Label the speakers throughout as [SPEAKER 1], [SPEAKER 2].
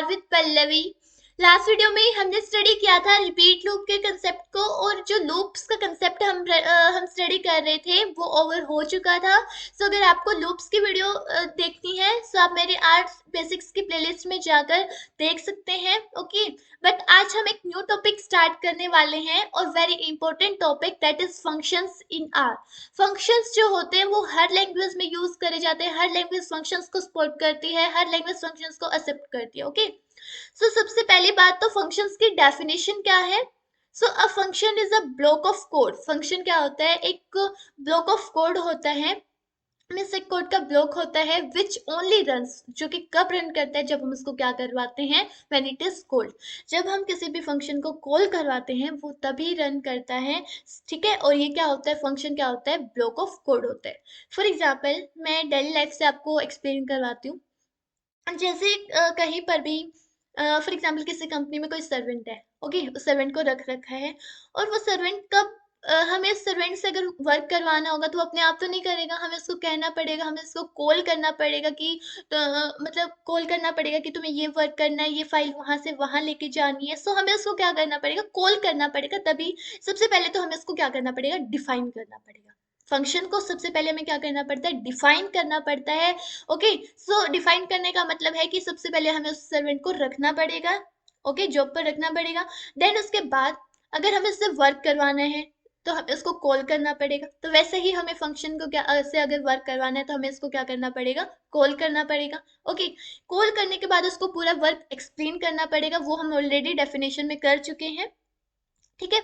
[SPEAKER 1] With Pallavi. Last video में हमने study किया था रिपीट लूप के कंसेप्ट को, और जो लूप्स का कंसेप्ट हम स्टडी कर रहे थे वो ओवर हो चुका था। सो अगर आपको लूप्स की वीडियो देखनी है तो आप मेरे आर्ट्स बेसिक्स की प्लेलिस्ट में जाकर देख सकते हैं। ओके, बट आज हम एक न्यू टॉपिक स्टार्ट करने वाले हैं, और very important topic, that is functions in are. Functions जो होते हैं वो हर लैंग्वेज में यूज करे जाते हैं, हर लैंग्वेज फंक्शंस को सपोर्ट करती है, हर लैंग्वेज फंक्शंस को एक्सेप्ट करती है। ओके, सो सबसे पहली बात तो फंक्शंस की डेफिनेशन क्या है। So a function is a block of code. Function क्या होता है? एक ब्लॉक ऑफ कोड होता है, मीन्स एक कोड का ब्लॉक होता है विच ओनली रन्स, जो कि कब रन करता है? जब हम उसको क्या करवाते हैं? When it is called. जब हम किसी भी फंक्शन को कॉल करवाते हैं वो तभी रन करता है। ठीक है, और ये क्या होता है? फंक्शन क्या होता है? ब्लॉक ऑफ कोड होता है। फॉर एग्जाम्पल मैं डेली लाइफ से आपको एक्सप्लेन करवाती हूँ। जैसे कहीं पर भी फॉर एग्जांपल किसी कंपनी में कोई सर्वेंट है। ओके, उस सर्वेंट को रख रखा है, और वो सर्वेंट कब हमें उस सर्वेंट से अगर वर्क करवाना होगा तो वो अपने आप तो नहीं करेगा, हमें उसको कहना पड़ेगा, हमें उसको कॉल करना पड़ेगा कि मतलब कॉल करना पड़ेगा कि तुम्हें ये वर्क करना है, ये फाइल वहां से वहां लेके जानी है। सो हमें उसको क्या करना पड़ेगा? कॉल करना पड़ेगा। तभी सबसे पहले तो हमें उसको क्या करना पड़ेगा? डिफाइन करना पड़ेगा। फंक्शन को सबसे पहले हमें क्या करना पड़ता है? डिफाइन करना पड़ता है। ओके, सो डिफाइन करने का मतलब है कि सबसे पहले हमें उस सर्वेंट को रखना पड़ेगा। ओके, जॉब पर रखना पड़ेगा। देन उसके बाद अगर हमें उससे वर्क करवाना है तो हमें उसको कॉल करना पड़ेगा। तो वैसे ही हमें फंक्शन को क्या से अगर वर्क करवाना है तो हमें इसको क्या करना पड़ेगा? कॉल करना पड़ेगा। ओके, कॉल करने के बाद उसको पूरा वर्क एक्सप्लेन करना पड़ेगा, वो हम ऑलरेडी डेफिनेशन में कर चुके हैं। ठीक है,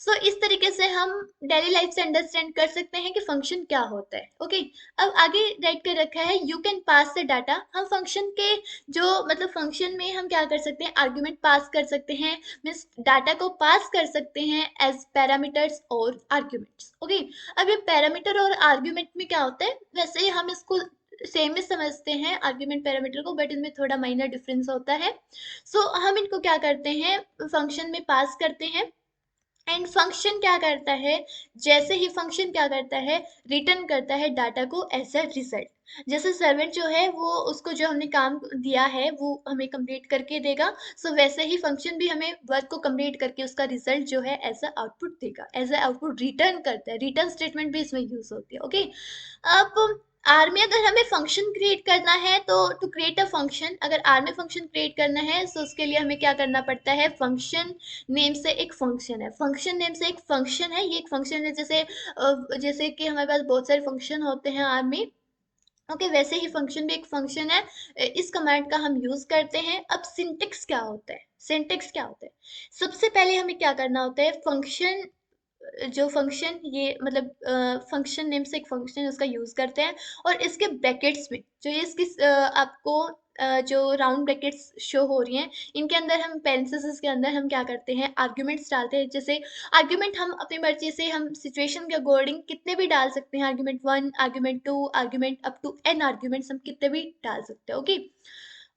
[SPEAKER 1] सो इस तरीके से हम डेली लाइफ से अंडरस्टैंड कर सकते हैं कि फंक्शन क्या होता है। ओके, अब आगे राइट कर रखा है you can pass the data. हम फंक्शन के जो मतलब फंक्शन में हम क्या कर सकते हैं? आर्ग्यूमेंट पास कर सकते हैं, मीन्स डाटा को पास कर सकते हैं एज पैरामीटर्स और आर्ग्यूमेंट्स। ओके, अब ये पैरामीटर और आर्ग्यूमेंट में क्या होता है? वैसे ही हम इसको सेम ही समझते हैं आर्ग्यूमेंट पैरामीटर को, बट इनमें थोड़ा माइनर डिफरेंस होता है। सो हम इनको क्या करते हैं? फंक्शन में पास करते हैं। एंड फंक्शन क्या करता है? जैसे ही फंक्शन क्या करता है? रिटर्न करता है डाटा को एज अ रिजल्ट। जैसे सर्वेंट जो है वो उसको जो हमने काम दिया है वो हमें कंप्लीट करके देगा। सो वैसे ही फंक्शन भी हमें वर्क को कंप्लीट करके उसका रिजल्ट जो है एज अ आउटपुट देगा, एज अ आउटपुट रिटर्न करता है। रिटर्न स्टेटमेंट भी इसमें यूज होती है। ओके, अब आर में अगर हमें फंक्शन क्रिएट करना है तो टू क्रिएट अ फंक्शन, अगर आर में फंक्शन क्रिएट करना है तो उसके लिए हमें क्या करना पड़ता है? फंक्शन नेम से एक फंक्शन है, फंक्शन नेम से एक फंक्शन है, ये एक फंक्शन है। जैसे जैसे कि हमारे पास बहुत सारे फंक्शन होते हैं आर में। ओके, वैसे ही फंक्शन भी एक फंक्शन है। इस कमांड का हम यूज करते हैं। अब सिंटेक्स क्या होता है? सिंटेक्स क्या होता है? सबसे पहले हमें क्या करना होता है? फंक्शन जो फंक्शन ये मतलब फंक्शन नेम से एक फंक्शन उसका यूज करते हैं, और इसके ब्रैकेट्स में जो ये इसकी आपको जो राउंड ब्रैकेट्स शो हो रही हैं, इनके अंदर हम पेरेंथेसिस के अंदर हम क्या करते हैं? आर्ग्यूमेंट्स डालते हैं। जैसे आर्ग्यूमेंट हम अपनी मर्जी से हम सिचुएशन के अकॉर्डिंग कितने भी डाल सकते हैं। Argument 1, argument 2, argument up to n arguments हम कितने भी डाल सकते हैं। ओके,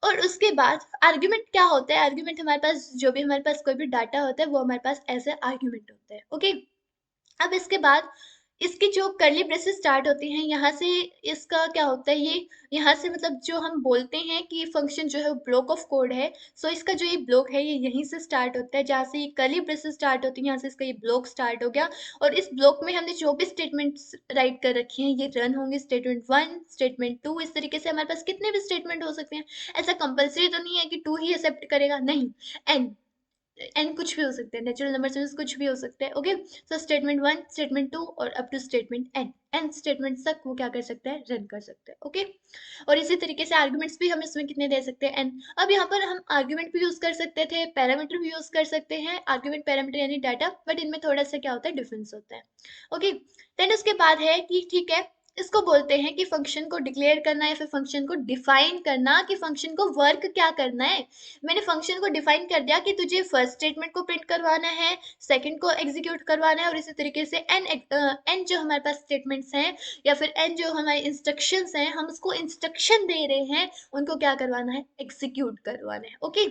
[SPEAKER 1] और उसके बाद आर्ग्यूमेंट क्या होता है? आर्ग्यूमेंट हमारे पास जो भी हमारे पास कोई भी डाटा होता है वो हमारे पास एज ए आर्ग्यूमेंट होता है। ओके, अब इसके बाद इसकी जो कर्ली ब्रेसेस स्टार्ट होती हैं यहाँ से, इसका क्या होता है? ये यहाँ से मतलब जो हम बोलते हैं कि फंक्शन जो है वो ब्लॉक ऑफ कोड है। सो इसका जो ये ब्लॉक है ये यहीं से स्टार्ट होता है, जहाँ से ये कर्ली ब्रेसेस स्टार्ट होती है यहाँ से इसका ये ब्लॉक स्टार्ट हो गया। और इस ब्लॉक में हमने जो भी स्टेटमेंट्स राइट कर रखे हैं ये रन होंगे। स्टेटमेंट 1, स्टेटमेंट 2, इस तरीके से हमारे पास कितने भी स्टेटमेंट हो सकते हैं। ऐसा कंपल्सरी तो नहीं है कि 2 ही एक्सेप्ट करेगा, नहीं, एन एन कुछ भी हो सकते हैं, नेचुरल नंबर से कुछ भी हो सकते हैं। ओके, सो स्टेटमेंट 1, स्टेटमेंट 2 और up to statement n, n statement तक वो क्या कर सकता है? रन कर सकते हैं। ओके, और इसी तरीके से आर्ग्यूमेंट्स भी हम इसमें कितने दे सकते हैं? एन। अब यहाँ पर हम आर्ग्यूमेंट भी यूज कर सकते थे, पैरामीटर भी यूज कर सकते हैं। आर्ग्यूमेंट पैरामीटर यानी डाटा, बट इनमें थोड़ा सा क्या होता है? डिफरेंस होता है। ओके, देन उसके बाद है कि ठीक है, इसको बोलते हैं कि फंक्शन को डिक्लेयर करना या फिर फंक्शन को डिफाइन करना, कि फंक्शन को वर्क क्या करना है। मैंने फंक्शन को डिफाइन कर दिया कि तुझे फर्स्ट स्टेटमेंट को प्रिंट करवाना है, सेकंड को एग्जीक्यूट करवाना है, और इसी तरीके से एन एन जो हमारे पास स्टेटमेंट्स हैं या फिर एन जो हमारे इंस्ट्रक्शंस हैं, हम उसको इंस्ट्रक्शन दे रहे हैं, उनको क्या करवाना है? एग्जीक्यूट करवाना है। ओके,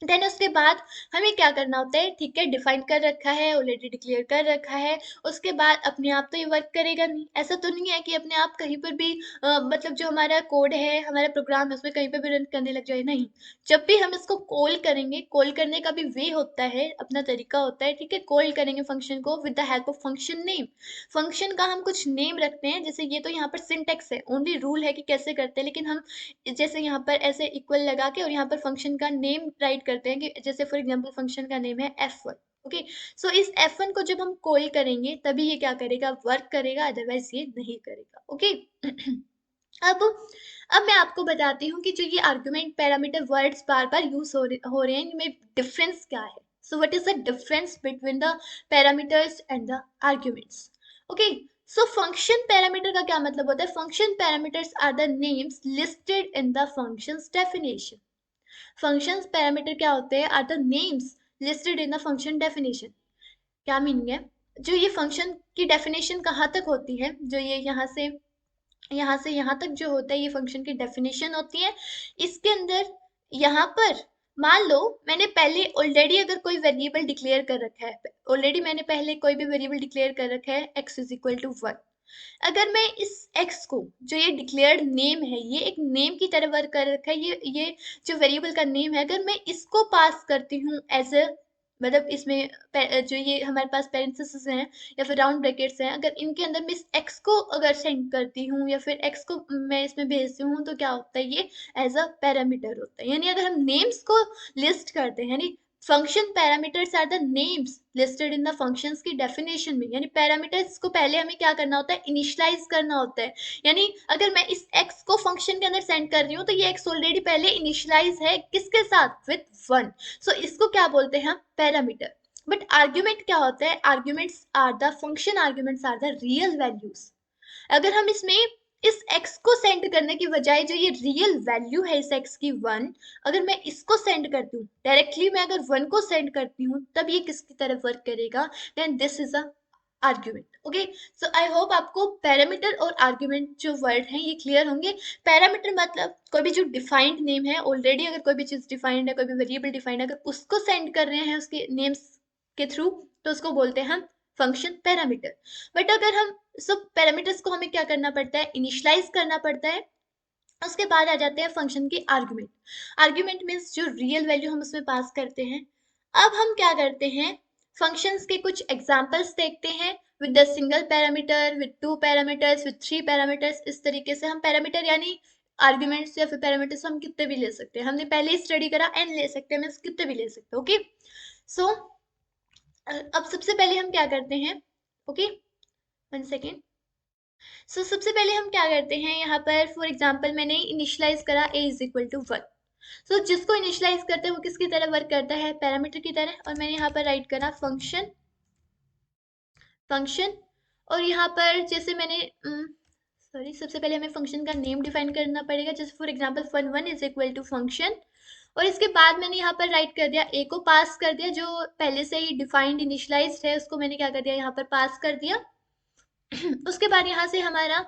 [SPEAKER 1] देन उसके बाद हमें क्या करना होता है, ठीक है, डिफाइन कर रखा है, ऑलरेडी डिक्लेयर कर रखा है। उसके बाद अपने आप तो ये वर्क करेगा नहीं, ऐसा तो नहीं है कि अपने आप कहीं पर भी मतलब जो हमारा कोड है, हमारा प्रोग्राम है, उसमें कहीं पर भी रन करने लग जाए, नहीं। जब भी हम इसको कॉल करेंगे, कॉल करने का भी वे होता है, अपना तरीका होता है, ठीक है। कॉल करेंगे फंक्शन को with the help of function name. Function का हम कुछ नेम रखते हैं, जैसे ये तो यहाँ पर सिंटेक्स है, ओनली रूल है कि कैसे करते हैं, लेकिन हम जैसे यहाँ पर ऐसे इक्वल लगा के और यहाँ पर फंक्शन का नेम राइट करते हैं, कि जैसे फॉर एग्जांपल फंक्शन का नेम है f1। ओके, सो इस f1 को जब हम कॉल करेंगे तभी ये क्या करेगा, वर्क करेगा, अदरवाइज ये नहीं करेगा। ओके अब अब मैं आपको बताती हूँ कि जो ये आर्गुमेंट पैरामीटर वर्ड्स बार बार यूज हो रहे हैं, इनमें डिफरेंस क्या है। So what is the difference between the parameters and the arguments. Okay, so function parameter का क्या मतलब होता है, function parameters are the names listed in the function's definition. Function's parameter क्या होते हैं, are the names listed in the function definition. क्या meaning है, जो ये फंक्शन की डेफिनेशन कहाँ तक होती है, जो ये यहाँ से यहाँ तक जो होता है, ये फंक्शन की डेफिनेशन होती है। इसके अंदर यहाँ पर मान लो मैंने पहले ऑलरेडी अगर कोई वेरिएबल डिक्लेयर कर रखा है, ऑलरेडी मैंने पहले कोई भी वेरिएबल डिक्लेयर कर रखा है x इज इक्वल टू 1। अगर मैं इस x को, जो ये डिक्लेयर्ड नेम है, ये एक नेम की तरह वर्क कर रखा है, ये जो वेरिएबल का नेम है, अगर मैं इसको पास करती हूँ एज अ, मतलब इसमें जो ये हमारे पास पेरेंथेसिस हैं या फिर राउंड ब्रैकेट्स हैं, अगर इनके अंदर मैं इस x को अगर सेंड करती हूँ या फिर x को मैं इसमें भेजती हूँ, तो क्या होता है, ये एज अ पैरामीटर होता है। यानी अगर हम नेम्स को लिस्ट करते हैं, यानी function parameters are the names listed in the function's की डेफिनेशन में, यानी पैरामीटर्स को पहले हमें क्या करना होता है, इनिशियलाइज करना होता है। यानी अगर मैं इस x को फंक्शन के अंदर सेंड कर रही हूँ, तो ये x ऑलरेडी पहले इनिशियलाइज है किसके साथ, विथ 1। सो इसको क्या बोलते हैं हम, पैरामीटर। बट आर्ग्यूमेंट क्या होता है, arguments are the function arguments are the real values. अगर हम इसमें इस x को सेंड करने की बजाय जो ये रियल वैल्यू है इस x की 1, अगर मैं इसको सेंड करती हूँ डायरेक्टली, मैं अगर 1 को सेंड करती हूँ, तब ये किसकी तरफ वर्क करेगा, then this is a argument. Okay, so I hope आपको पैरामीटर और आर्ग्यूमेंट जो वर्ड हैं ये क्लियर होंगे। पैरामीटर मतलब कोई भी जो डिफाइंड नेम है, ऑलरेडी अगर कोई भी चीज डिफाइंड है, कोई भी वेरिएबल डिफाइंड है, अगर उसको सेंड कर रहे हैं उसके नेम्स के थ्रू, तो उसको बोलते हैं हम फंक्शन पैरामीटर। बट अगर हम सब पैरामीटर्स को हमें क्या करना पड़ता है, इनिशियलाइज करना पड़ता है। उसके बाद आ जाते हैं फंक्शन के आर्गुमेंट। आर्गुमेंट मीन्स जो रियल वैल्यू हम उसमें पास करते हैं। अब हम क्या करते हैं, फंक्शंस के कुछ एग्जांपल्स देखते हैं, with the single parameter, with 2 parameters, with 3 parameters. इस तरीके से हम पैरामीटर यानी आर्ग्यूमेंट्स या फिर पैरामीटर्स हम कितने भी ले सकते हैं, हमने पहले ही स्टडी करा, एन ले सकते हैं, मीन्स कितने भी ले सकते हैं। ओके, सो अब सबसे पहले हम क्या करते हैं, ओके, 1 सेकेंड। सो सबसे पहले हम क्या करते हैं, यहाँ पर फॉर एग्जांपल मैंने इनिशियलाइज करा a इज इक्वल टू 1। सो जिसको इनिशियलाइज करते हैं वो किसकी तरह वर्क करता है, पैरामीटर की तरह। और मैंने यहाँ पर राइट करा फंक्शन फंक्शन। और यहाँ पर जैसे मैंने सॉरी, सबसे पहले हमें फंक्शन का नेम डिफाइन करना पड़ेगा, जैसे for example fun1 is equal to function. और इसके बाद मैंने यहाँ पर राइट कर दिया, a को पास कर दिया, जो पहले से ही डिफाइंड इनिशियलाइज्ड है उसको मैंने क्या कर दिया, यहाँ पर पास कर दिया। उसके बाद यहाँ से हमारा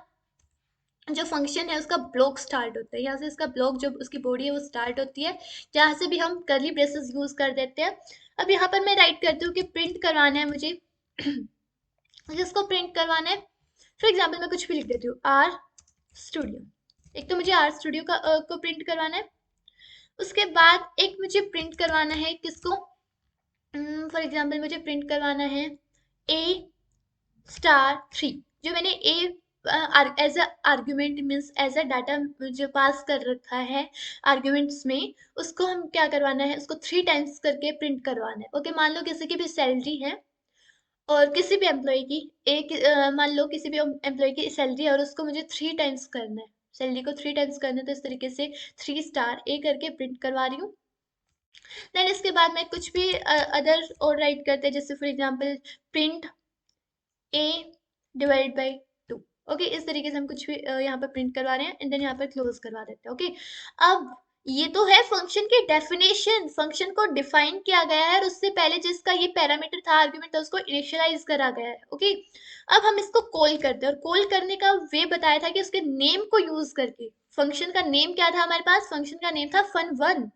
[SPEAKER 1] जो फंक्शन है उसका ब्लॉक स्टार्ट होता है, यहाँ से इसका ब्लॉक जो उसकी बॉडी है वो स्टार्ट होती है, जहाँ से भी हम करली ब्रेसेस यूज कर देते हैं। अब यहाँ पर मैं राइट करती हूँ कि प्रिंट करवाना है मुझे जिसको प्रिंट करवाना है, फॉर एग्जाम्पल मैं कुछ भी लिख देती हूँ, आर स्टूडियो। एक तो मुझे आर स्टूडियो का को प्रिंट करवाना है। उसके बाद एक मुझे प्रिंट करवाना है किसको, फॉर एग्जाम्पल मुझे प्रिंट करवाना है A*3, जो मैंने A as a argument means as a data जो पास कर रखा है आर्ग्यूमेंट्स में, उसको हम क्या करवाना है, उसको 3 टाइम्स करके प्रिंट करवाना है। ओके, मान लो किसी की भी सैलरी है और किसी भी एम्प्लॉय की एक मान लो किसी भी एम्प्लॉय की सैलरी है और उसको मुझे 3 टाइम्स करना है, सैलरी को 3 टाइम्स करना है, तो इस तरीके से 3 स्टार ए करके प्रिंट करवा रही हूँ। देन इसके बाद मैं कुछ भी अदर और राइट करते हैं, जैसे for example print a divide by 2। Okay, इस तरीके से हम कुछ भी यहाँ पर प्रिंट करवा रहे हैं एंड देन यहाँ पर क्लोज करवा देते हैं। ओके, अब ये तो है फंक्शन की डेफिनेशन, फंक्शन को डिफाइन किया गया है और उससे पहले जिसका ये पैरामीटर था, आर्गुमेंट था, उसको इनिशियलाइज करा गया है। ओके, अब हम इसको कॉल करते हैं और कॉल करने का वे बताया था कि उसके नेम को यूज करके फंक्शन का नेम क्या था हमारे पास, फंक्शन का नेम था fun1,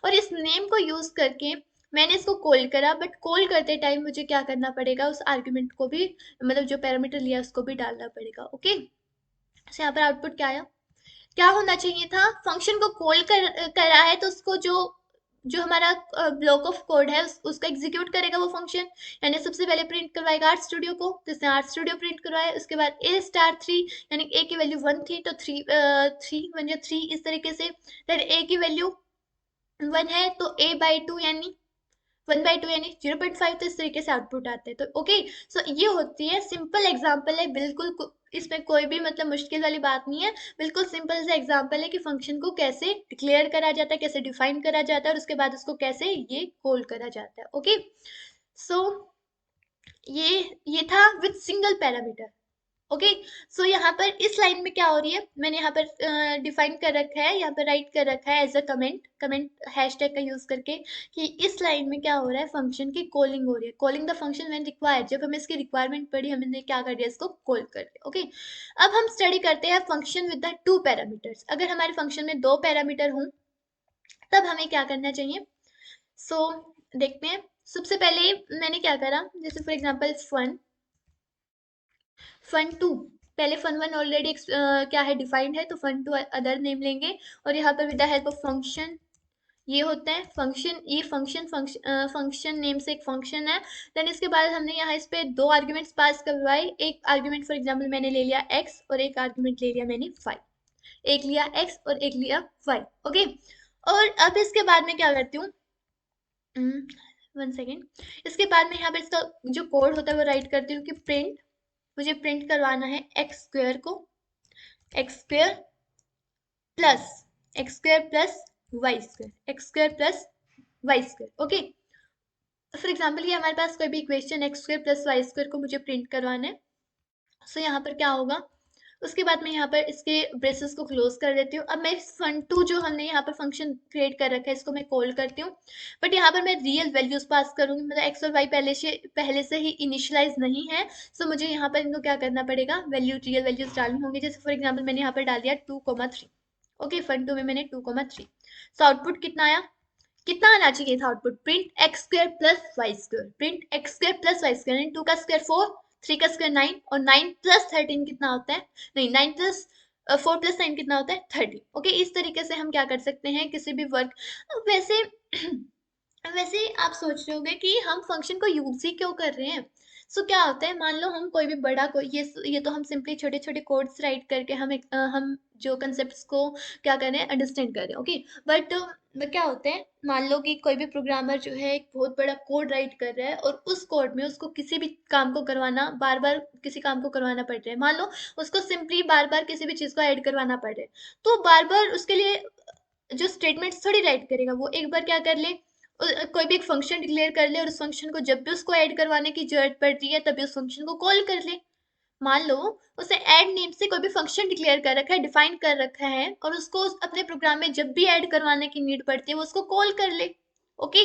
[SPEAKER 1] और इस नेम को यूज करके मैंने इसको कॉल करा, बट कॉल करते टाइम मुझे क्या करना पड़ेगा, उस आर्ग्यूमेंट को भी, मतलब जो पैरामीटर लिया उसको भी डालना पड़ेगा। ओके, तो यहाँ पर आउटपुट क्या आया, क्या होना चाहिए था, फंक्शन को कॉल करा है तो उसको जो जो हमारा ब्लॉक ऑफ कोड है उसको एग्जीक्यूट करेगा वो फंक्शन, यानी सबसे पहले प्रिंट करवाएगा आर्ट स्टूडियो को, तो इसने आर्ट स्टूडियो प्रिंट करवाया, उसके बाद ए स्टार 3, यानी ए की वैल्यू 1 थी तो 3 इस तरीके से, फिर ए की वैल्यू 1 है तो a/2 यानी 1/2 यानी 0.5, तो इस तरीके से आउटपुट आते हैं। तो ओके, सो ये होती है, सिंपल एग्जांपल है, बिल्कुल इसमें कोई भी मतलब मुश्किल वाली बात नहीं है, बिल्कुल सिंपल सा एग्जांपल है कि फंक्शन को कैसे डिक्लेयर करा जाता है, कैसे डिफाइन करा जाता है, और उसके बाद उसको कैसे ये कॉल करा जाता है। ओके, सो ये था विद सिंगल पैरामीटर। ओके, सो यहाँ पर इस लाइन में क्या हो रही है, मैंने यहाँ पर डिफाइन कर रखा है, यहाँ पर राइट कर रखा है एज अ कमेंट हैशटैग का यूज करके, कि इस लाइन में क्या हो रहा है, फंक्शन की कॉलिंग हो रही है, calling the function when required, जब हमें इसकी रिक्वायरमेंट पड़ी हमने क्या कर दिया, इसको कॉल कर दिया। ओके, अब हम स्टडी करते हैं फंक्शन विद द 2 पैरामीटर्स। अगर हमारे फंक्शन में 2 पैरामीटर हों तब हमें क्या करना चाहिए, सो देखते हैं। सबसे पहले मैंने क्या करा, जैसे फॉर एग्जाम्पल fun2, पहले fun1 ऑलरेडी क्या है डिफाइंड है, तो fun2 अदर नेम लेंगे, और यहाँ पर with the help of function, ये होता है फंक्शन, ये फंक्शन नेम से एक फंक्शन है। देन इसके बाद हमने यहाँ इस पे 2 आर्ग्यूमेंट्स पास करवाए, एक आर्ग्यूमेंट फॉर एग्जांपल मैंने ले लिया x, और एक आर्ग्यूमेंट ले लिया मैंने y, एक लिया x और एक लिया y। ओके, और अब इसके बाद में क्या करती हूँ, 1 सेकेंड, इसके बाद में यहाँ पर इसका जो कोड होता है वो राइट करती हूँ कि प्रिंट, मुझे प्रिंट करवाना है एक्स स्क्वेयर को, x square plus x square plus y square, x square plus y square. Okay, for example ये हमारे पास कोई भी equation x square plus y square को मुझे प्रिंट करवाना है, सो यहाँ पर क्या होगा, उसके बाद मैं यहाँ पर इसके ब्रेसेस को क्लोज कर देती हूँ। अब मैं fun2 जो हमने यहाँ पर फंक्शन क्रिएट कर रखा है इसको मैं कॉल करती हूँ, बट यहाँ पर मैं रियल वैल्यूज पास करूंगी, मतलब एक्स और वाई पहले से ही इनिशियलाइज नहीं है, सो मुझे यहाँ पर इनको क्या करना पड़ेगा, रियल वैल्यूज डालनी होंगी। जैसे फॉर एग्जाम्पल मैंने यहाँ पर डाल दिया 2,3। ओके, fun2 में मैंने 2,3, सो आउटपुट कितना आया, कितना आना चाहिए था output, print x square plus y square, print x square plus y square, 2 का स्क्वायर 4, 3 का स्क्वायर 9, और 9 प्लस 13 कितना होता है, नहीं 9 प्लस 4 प्लस 9 कितना होता है 30। ओके, इस तरीके से हम क्या कर सकते हैं किसी भी वर्क, वैसे वैसे आप सोच रहे होंगे कि हम फंक्शन को यूज ही क्यों कर रहे हैं, सो क्या होता है, मान लो हम कोई भी बड़ा कोई ये तो हम सिंपली छोटे छोटे कोड्स राइट करके हम जो कंसेप्ट को क्या कर रहे हैं, अंडरस्टैंड कर रहे हैं। ओके, बट क्या होता है, मान लो कि कोई भी प्रोग्रामर जो है एक बहुत बड़ा कोड राइट कर रहा है, और उस कोड में उसको किसी भी काम को करवाना, बार बार किसी काम को करवाना पड़ रहा है, मान लो उसको सिंपली बार बार किसी भी चीज़ को ऐड करवाना पड़ रहा है, तो बार बार उसके लिए जो स्टेटमेंट्स थोड़ी राइट करेगा, वो एक बार क्या कर ले, कोई भी एक फंक्शन डिक्लेयर कर ले, और उस फंक्शन को जब भी उसको ऐड करवाने की जरूरत पड़ रही है तभी उस फंक्शन को कॉल कर ले। मान लो उसे ऐड नेम से कोई भी फंक्शन डिक्लेयर कर रखा है, डिफाइन कर रखा है, और उसको अपने प्रोग्राम में जब भी ऐड करवाने की नीड पड़ती है वो उसको कॉल कर ले। ओके,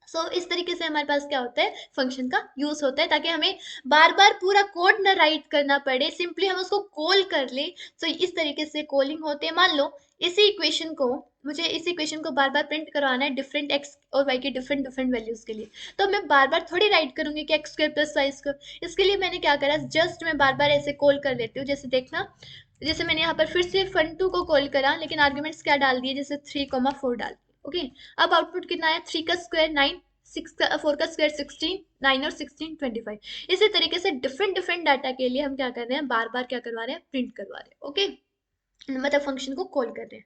[SPEAKER 1] सो इस तरीके से हमारे पास क्या होता है, फंक्शन का यूज होता है, ताकि हमें बार बार पूरा कोड ना राइट करना पड़े, सिंपली हम उसको कॉल कर ले। सो इस तरीके से कॉलिंग होते हैं। मान लो मुझे इसी इक्वेशन को बार बार प्रिंट करवाना है डिफरेंट एक्स और वाई के डिफरेंट डिफरेंट वैल्यूज के लिए, तो मैं बार बार थोड़ी राइट करूंगी कि x square plus y square, इसके लिए मैंने क्या करा, जस्ट मैं बार बार ऐसे कॉल कर लेती हूँ। जैसे देखना, जैसे मैंने यहाँ पर फिर से fun2 को कॉल करा, लेकिन आर्ग्यूमेंट्स क्या डाल दिए, जैसे 3,4 डाल दिए। ओके, अब आउटपुट कितना आया, 3 का स्क्वायर 9, 4 का स्क्वायर 16, 9 और 16 25। इसी तरीके से डिफरेंट डिफरेंट डाटा के लिए हम क्या कर रहे हैं, बार बार क्या करवा रहे हैं, प्रिंट करवा रहे हैं। ओके, मतलब फंक्शन को कॉल कर रहे हैं।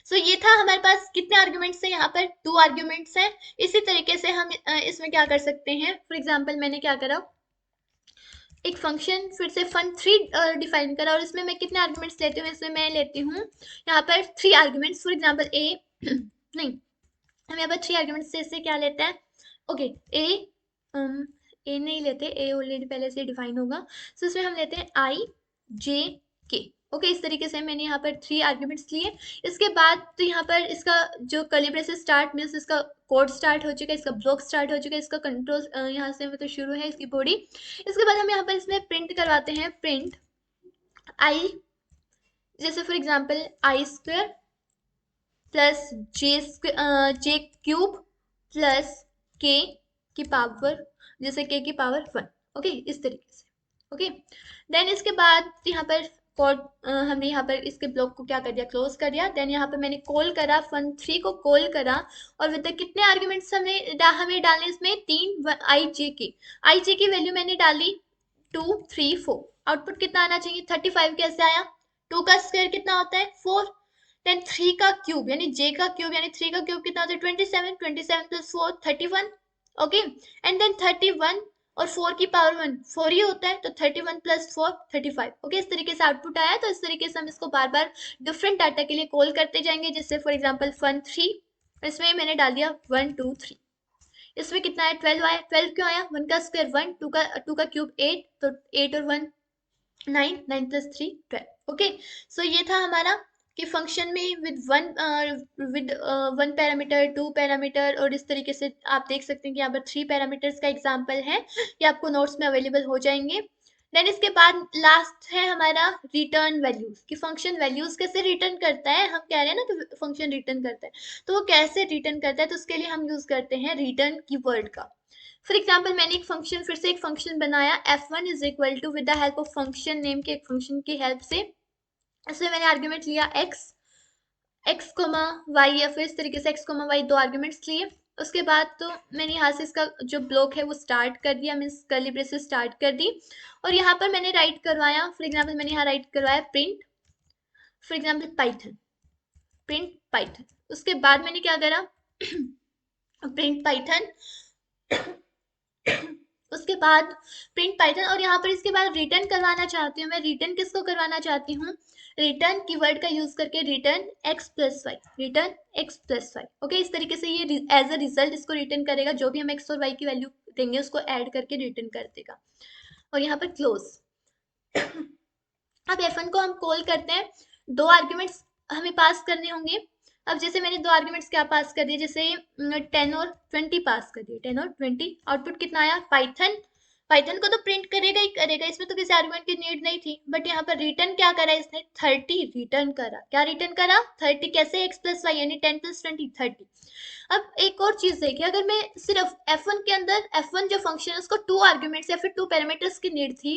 [SPEAKER 1] सो ये था हमारे पास, कितने आर्ग्यूमेंट्स हैं यहाँ पर, 2 आर्ग्यूमेंट्स हैं। इसी तरीके से हम इसमें क्या कर सकते हैं, फॉर एग्जाम्पल मैंने क्या करा, एक फंक्शन फिर से fun3 डिफाइन करा, और इसमें मैं कितने आर्ग्यूमेंट्स लेती हूँ, इसमें मैं लेती हूँ यहाँ पर 3 आर्ग्यूमेंट्स, फॉर एग्जाम्पल ए नहीं, हम यहाँ पर 3 आर्ग्यूमेंट्स से इससे क्या लेते हैं, ओके ए नहीं लेते, ए ऑलरेडी पहले से डिफाइन होगा, सो इसमें हम लेते हैं आई जे के। ओके, इस तरीके से मैंने यहाँ पर 3 आर्ग्यूमेंट्स लिए। इसके बाद तो यहाँ पर इसका जो कर्ली ब्रेसेस स्टार्ट मीन्स इसका कोड स्टार्ट हो चुका है, इसका ब्लॉक स्टार्ट हो चुका है, इसका कंट्रोल यहाँ से मतलब शुरू है इसकी बॉडी। इसके बाद हम यहाँ पर इसमें प्रिंट करवाते हैं, प्रिंट आई जैसे for example I square plus J cube plus के की पावर, जैसे के की पावर 1। ओके, इस तरीके से। ओके, देन इसके बाद यहाँ पर कोड, हमने यहाँ पर इसके ब्लॉक को क्या कर दिया, क्लोज कर दिया। देन यहाँ पर मैंने कॉल करा fun3 को, कॉल करा, और विद कितने आर्ग्यूमेंट्स हमें डालने इसमें, 3 आई जे की वैल्यू मैंने डाली 2 3 4। आउटपुट कितना आना चाहिए, 35 कैसे आया, 2 का स्क्वायर कितना होता है 4, देन 3 का क्यूब यानी जे का क्यूब यानी 3 का क्यूब कितना होता है 27, 27 प्लस 4 31। ओके, एंड देन 31 और 4 की पावर 1 4 ही होता है, तो 31 प्लस 4 35। ओके, इस तरीके से आउटपुट आया। तो इस तरीके से हम इसको बार बार डिफरेंट डाटा के लिए कॉल करते जाएंगे। जैसे फॉर एग्जांपल fun3, इसमें मैंने डाल दिया 1 2 3, इसमें कितना है 12 आया। 12 क्यों आया, 1 का स्क्वायर 1, 2 का क्यूब 8, तो 8 और 1 9, 9 प्लस 3 12। ओके, सो ये था हमारा कि फंक्शन में विद 1 पैरामीटर, 2 पैरामीटर, और इस तरीके से आप देख सकते हैं कि यहाँ पर 3 पैरामीटर्स का एग्जांपल है। ये आपको नोट्स में अवेलेबल हो जाएंगे। देन इसके बाद लास्ट है हमारा रिटर्न वैल्यूज, कि फंक्शन वैल्यूज कैसे रिटर्न करता है। हम कह रहे हैं ना कि फंक्शन रिटर्न करता है, तो वो कैसे रिटर्न करता है, तो उसके लिए हम यूज करते हैं रिटर्न कीवर्ड का। फॉर एग्जाम्पल मैंने एक फंक्शन, फिर से एक फंक्शन बनाया f1 is equal to, with the help of function name के एक फंक्शन की हेल्प से, इसमें मैंने आर्ग्यूमेंट लिया x कोमा वाई, या फिर इस तरीके से x कोमा वाई, 2 आर्ग्यूमेंट्स लिए। उसके बाद तो मैंने यहाँ से इसका जो ब्लॉक है वो स्टार्ट कर दिया, मीन्स कर्ली ब्रेसेस स्टार्ट कर दी, और यहाँ पर मैंने राइट करवाया, फॉर एग्जाम्पल मैंने यहाँ राइट करवाया print, for example Python, print Python. उसके बाद मैंने क्या करा प्रिंट पाइथन, उसके बाद प्रिंट पाइथन, और यहाँ पर इसके बाद रिटर्न करवाना चाहती हूँ मैं। रिटर्न किसको करवाना चाहती हूँ, रिटर्न कीवर्ड का यूज करके return x plus y, return x plus y. Okay, इस तरीके से ये एज अ रिजल्ट इसको रिटर्न करेगा, जो भी हम x और y की वैल्यू देंगे उसको ऐड करके रिटर्न कर देगा। और यहाँ पर क्लोज। अब f1 को हम कॉल करते हैं, 2 आर्ग्यूमेंट्स हमें पास करने होंगे। अब जैसे मैंने 2 आर्ग्यूमेंट्स क्या पास कर दिए, जैसे 10 और 20 पास कर दिए, 10 और 20। आउटपुट कितना आया, पाइथन, पाइथन को तो प्रिंट करेगा ही करेगा, इसमें तो किसी आर्गुमेंट की नीड नहीं थी। बट यहाँ पर रिटर्न क्या करा इसने, 30 रिटर्न करा। क्या रिटर्न करा, 30, कैसे, x प्लस वाई यानी 10 प्लस 20 30। अब एक और चीज देखिए, अगर मैं सिर्फ f1 के अंदर, f1 जो फंक्शन है उसको 2 आर्ग्यूमेंट्स या फिर 2 पैरामीटर्स की नीड थी,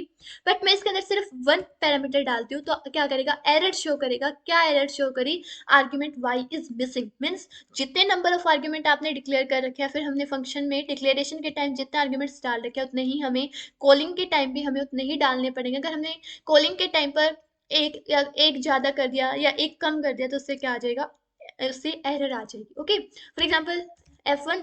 [SPEAKER 1] बट मैं इसके अंदर सिर्फ 1 पैरामीटर डालती हूँ, तो क्या करेगा, एरर शो करेगा। क्या एरर शो करी, argument y is missing, means जितने नंबर ऑफ आर्ग्यूमेंट आपने डिक्लेयर कर रखे हैं, फिर हमने फंक्शन में डिक्लेरेशन के टाइम जितने आर्ग्यूमेंट्स डाल रखे हैं, उतने ही हमें कॉलिंग के टाइम भी हमें उतने ही डालने पड़ेंगे। अगर हमने कॉलिंग के टाइम पर एक ज्यादा कर दिया या एक कम कर दिया, तो उससे क्या आ जाएगा, उससे एरर आ जाएगी। ओके, फॉर एग्जाम्पल f1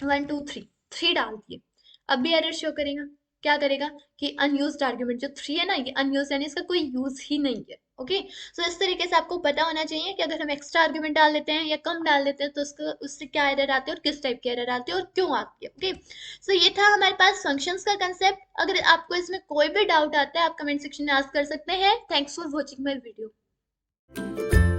[SPEAKER 1] 1 2 3 3 डाल दिए, अब भी एरर शो करेगा। क्या करेगा कि अनयूज्ड आर्ग्यूमेंट जो 3 है ना, ये अनयूज्ड यानी इसका कोई यूज ही नहीं है। ओके, सो इस तरीके से आपको पता होना चाहिए कि अगर हम एक्स्ट्रा आर्ग्यूमेंट डाल देते हैं या कम डाल देते हैं, तो उससे क्या एरर आते हैं और किस टाइप के एरर आते हैं और क्यों आती है। ओके, सो ये था हमारे पास फंक्शंस का कंसेप्ट। अगर आपको इसमें कोई भी डाउट आता है, आप कमेंट सेक्शन में आस्क कर सकते हैं। Thanks for watching my video.